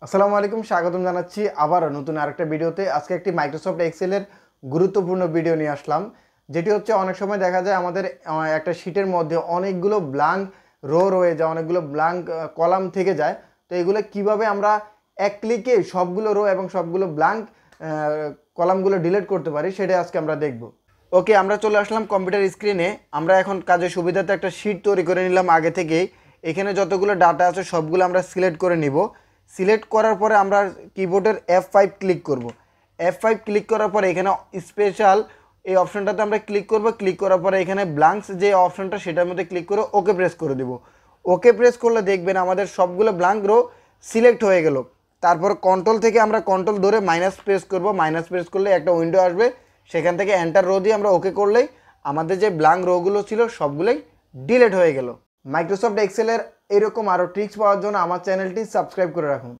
আসসালামু আলাইকুম, স্বাগতম জানাচ্ছি আবারও নতুন আরেকটা ভিডিওতে। আজকে একটি মাইক্রোসফট এক্সেলের গুরুত্বপূর্ণ ভিডিও নিয়ে আসলাম, যেটি হচ্ছে অনেক সময় দেখা যায় আমাদের একটা শিটের মধ্যে অনেকগুলো ব্ল্যাঙ্ক রো রয়ে যায়, অনেকগুলো ব্ল্যাঙ্ক কলাম থেকে যায়। তো এগুলো কিভাবে আমরা এক ক্লিকে সবগুলো রো এবং সবগুলো ব্ল্যাঙ্ক কলামগুলো ডিলিট করতে পারি, সেটাই আজকে আমরা দেখব। ওকে, আমরা চলে আসলাম কম্পিউটার স্ক্রিনে। আমরা এখন কাজের সুবিধাতে একটা শিট তৈরি করে নিলাম আগে থেকেই। এখানে যতগুলো ডাটা আছে সবগুলো আমরা সিলেক্ট করে নিব। সিলেক্ট করার পরে আমরা কিবোর্ডের F5 ক্লিক করব। F5 ক্লিক করার পরে এখানে স্পেশাল এই অপশনটাতে আমরা ক্লিক করব। ক্লিক করার পরে এখানে ব্ল্যাঙ্কস যে অপশনটা সেটার মধ্যে ক্লিক করে ওকে প্রেস করে দেব। ওকে প্রেস করলে দেখবেন আমাদের সবগুলো ব্ল্যাঙ্ক রো সিলেক্ট হয়ে গেল। তারপর কন্ট্রোল থেকে আমরা কন্ট্রোল ধরে মাইনাস প্রেস করব। মাইনাস প্রেস করলে একটা উইন্ডো আসবে, সেখান থেকে এন্টার রো দিয়ে আমরা ওকে করলেই আমাদের যে ব্ল্যাঙ্ক রোগুলো ছিল সবগুলোই ডিলিট হয়ে গেল। মাইক্রোসফট এক্সেলের এরকম আরও ট্রিক্স পাওয়ার জন্য আমার চ্যানেলটি সাবস্ক্রাইব করে রাখুন।